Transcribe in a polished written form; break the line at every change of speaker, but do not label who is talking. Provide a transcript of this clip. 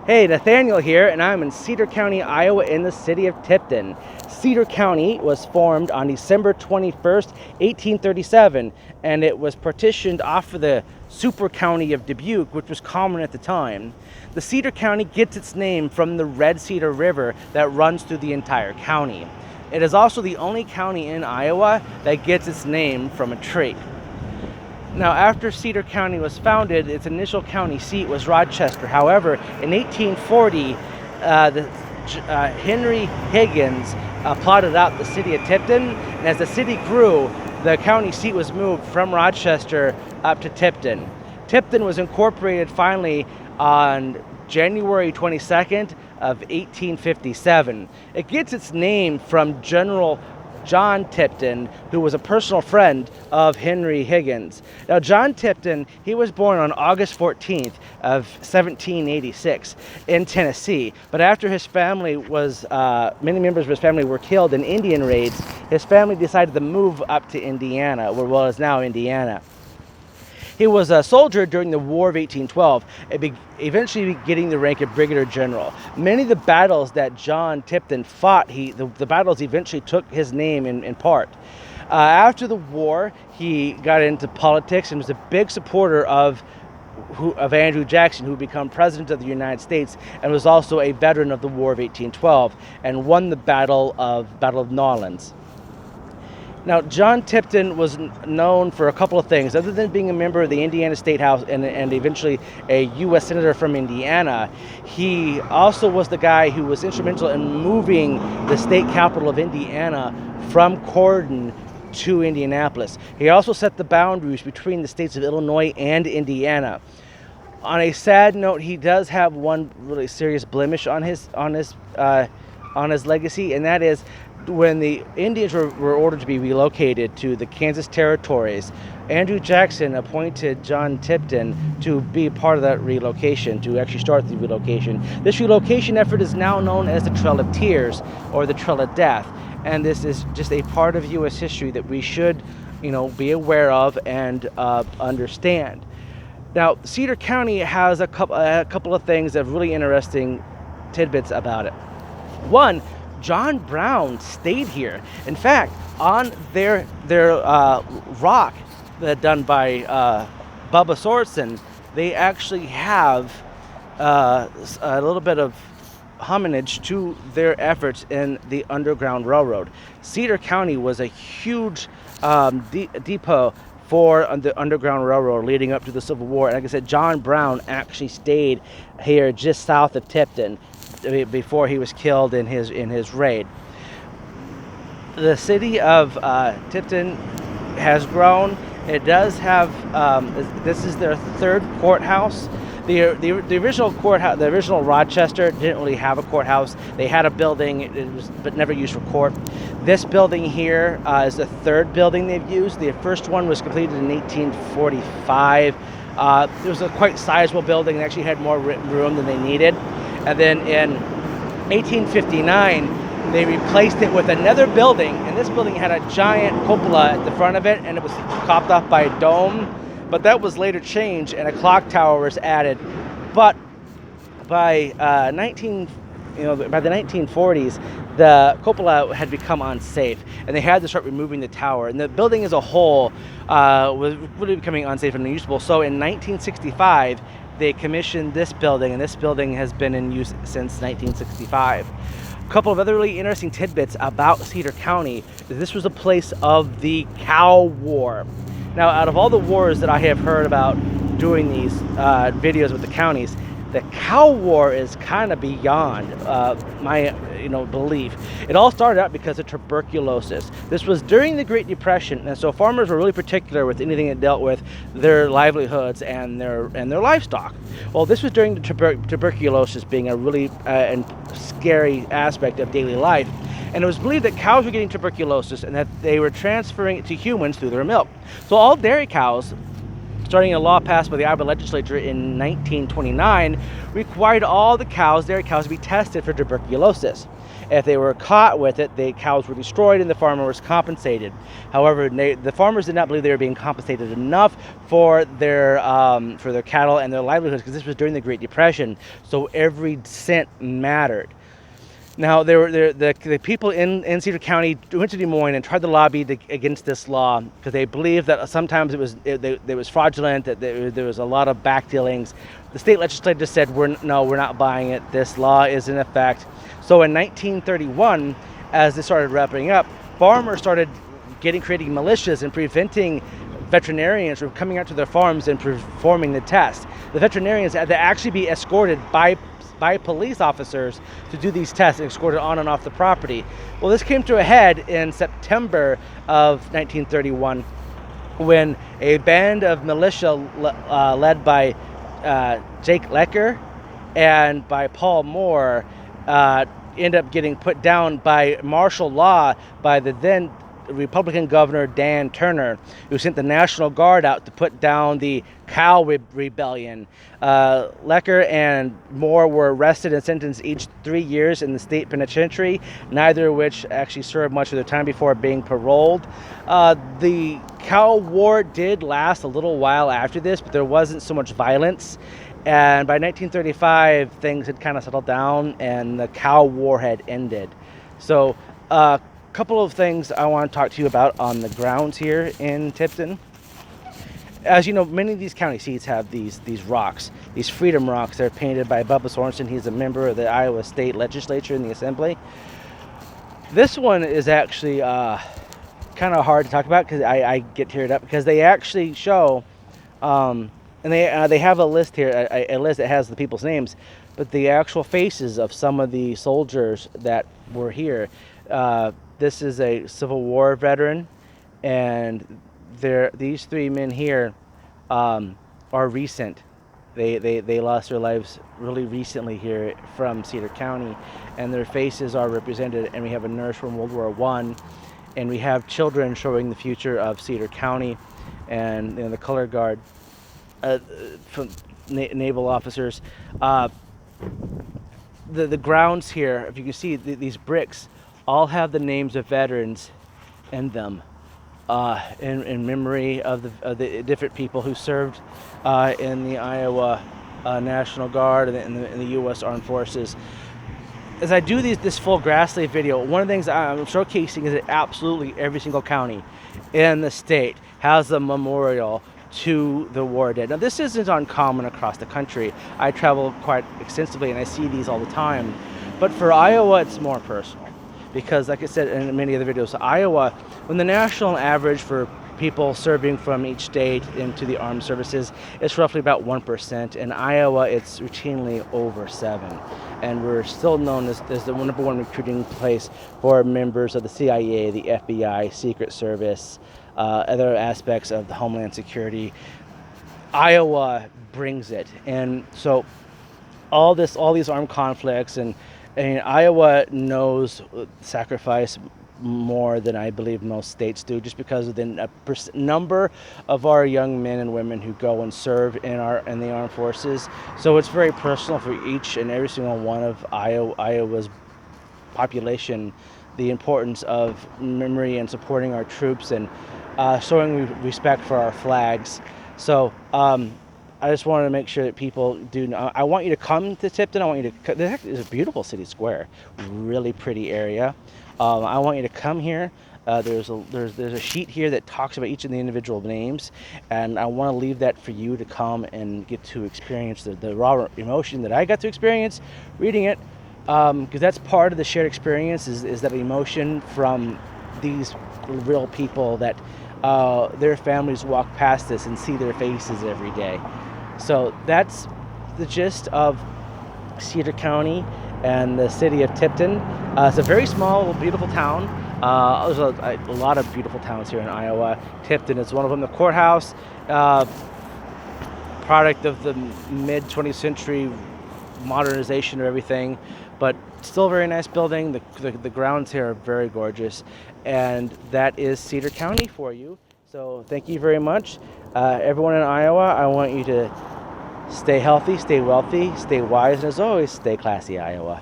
Hey, Nathaniel here, and I'm in Cedar County, Iowa, in the city of Tipton. Cedar County was formed on December 21st, 1837, and it was partitioned off of the super county of Dubuque, which was common at the time. The Cedar County gets its name from the Red Cedar River that runs through the entire county. It is also the only county in Iowa that gets its name from a tree. Now, after Cedar County was founded, its initial county seat was Rochester. However, in 1840, Henry Higgins plotted out the city of Tipton, and as the city grew, the county seat was moved from Rochester up to Tipton. Tipton was incorporated finally on January 22nd of 1857. It gets its name from General John Tipton, who was a personal friend of Henry Higgins. Now, John Tipton, he was born on August 14th of 1786 in Tennessee. But after his family was, many members of his family were killed in Indian raids, his family decided to move up to Indiana, where what is now Indiana. He was a soldier during the War of 1812, eventually getting the rank of Brigadier General. Many of the battles that John Tipton fought, the battles eventually took his name in part. After the war, he got into politics and was a big supporter of Andrew Jackson, who became president of the United States, and was also a veteran of the War of 1812, and won the Battle of Nolens. Now, John Tipton was known for a couple of things. Other than being a member of the Indiana State House and eventually a U.S. Senator from Indiana, he also was the guy who was instrumental in moving the state capital of Indiana from Corydon to Indianapolis. He also set the boundaries between the states of Illinois and Indiana. On a sad note, he does have one really serious blemish on his legacy, and that is when the Indians were ordered to be relocated to the Kansas territories. Andrew Jackson appointed John Tipton to be part of that relocation, to actually start the relocation. This relocation effort is now known as the Trail of Tears, or the Trail of Death, and this is just a part of U.S. history that we should, be aware of and understand. Now, Cedar County has a couple of things that are really interesting tidbits about it. One, John Brown stayed here. In fact, on their rock that done by Bubba Sorensen, they actually have a little bit of homage to their efforts in the Underground Railroad. Cedar County was a huge depot for the Underground Railroad leading up to the Civil War. And like I said, John Brown actually stayed here just south of Tipton before he was killed in his raid. The city of Tipton has grown. It does have this is their third courthouse. The original courthouse, the original Rochester, didn't really have a courthouse. They had a building, but never used for court. This building here is the third building they've used. The first one was completed in 1845. It was a quite sizable building. They actually had more room than they needed. And then in 1859, they replaced it with another building, and this building had a giant cupola at the front of it, and it was topped off by a dome. But that was later changed, and a clock tower was added. But by the 1940s, the cupola had become unsafe, and they had to start removing the tower. And the building as a whole was really becoming unsafe and unusable. So in 1965, they commissioned this building, and this building has been in use since 1965. A couple of other really interesting tidbits about Cedar County. This was a place of the Cow War. Now, out of all the wars that I have heard about doing these videos with the counties, the Cow War is kind of beyond my belief. It all started out because of tuberculosis. This was during the Great Depression, and so farmers were really particular with anything that dealt with their livelihoods and their livestock. Well, this was during the tuberculosis being a really scary aspect of daily life. And it was believed that cows were getting tuberculosis and that they were transferring it to humans through their milk. So all dairy cows starting a law passed by the Iowa legislature in 1929, required all the dairy cows to be tested for tuberculosis. If they were caught with it, the cows were destroyed and the farmer was compensated. However, the farmers did not believe they were being compensated enough for their cattle and their livelihoods, because this was during the Great Depression, so every cent mattered. Now, the people in Cedar County went to Des Moines and tried to lobby against this law, because they believed that sometimes it was fraudulent, that there was a lot of back dealings. The state legislature said, we're not buying it. This law is in effect. So in 1931, as this started wrapping up, farmers started creating militias and preventing veterinarians from coming out to their farms and performing the test. The veterinarians had to actually be escorted by police officers to do these tests and escorted on and off the property. Well, this came to a head in September of 1931 when a band of militia led by Jake Lecker and by Paul Moore ended up getting put down by martial law by the then Republican Governor Dan Turner, who sent the National Guard out to put down the cow rebellion. Lecker and Moore were arrested and sentenced each 3 years in the state penitentiary, neither of which actually served much of their time before being paroled. The cow war did last a little while after this, but there wasn't so much violence. And by 1935, things had kind of settled down and the cow war had ended. So, couple of things I want to talk to you about on the grounds here in Tipton. As you know, many of these county seats have these rocks, these freedom rocks. They're painted by Bubba Sorensen. He's a member of the Iowa State Legislature in the Assembly. This one is actually kind of hard to talk about because I get teared up, because they actually show, and they have a list here, a list that has the people's names, but the actual faces of some of the soldiers that were here. This is a Civil War veteran, and these three men here are recent. They lost their lives really recently here from Cedar County, and their faces are represented. And we have a nurse from World War I, and we have children showing the future of Cedar County, and the color guard from naval officers. The grounds here, if you can see, these bricks all have the names of veterans in them, in memory of the different people who served in the Iowa National Guard and in the U.S. Armed Forces. As I do this full Grassley video, one of the things I'm showcasing is that absolutely every single county in the state has a memorial to the war dead. Now, this isn't uncommon across the country. I travel quite extensively and I see these all the time. But for Iowa, it's more personal. Because, like I said in many of the videos, Iowa, when the national average for people serving from each state into the armed services is roughly about 1%. In Iowa, it's routinely over 7%. And we're still known as the number one recruiting place for members of the CIA, the FBI, Secret Service, other aspects of the Homeland Security. Iowa brings it. And so all these armed conflicts and Iowa knows sacrifice more than I believe most states do, just because of the number of our young men and women who go and serve in the armed forces. So it's very personal for each and every single one of Iowa's population, the importance of memory and supporting our troops and showing respect for our flags. So I just wanted to make sure that people do know. I want you to come to Tipton. I want you to. This is a beautiful city square, really pretty area. I want you to come here. There's a sheet here that talks about each of the individual names, and I want to leave that for you to come and get to experience the raw emotion that I got to experience reading it, because that's part of the shared experience. Is that emotion from these real people that their families walk past us and see their faces every day. So that's the gist of Cedar County and the city of Tipton. It's a very small, beautiful town. There's a lot of beautiful towns here in Iowa. Tipton is one of them. The courthouse, product of the mid-20th century modernization of everything, but still a very nice building. The grounds here are very gorgeous, and that is Cedar County for you. So thank you very much. Everyone in Iowa, I want you to stay healthy, stay wealthy, stay wise, and as always, stay classy, Iowa.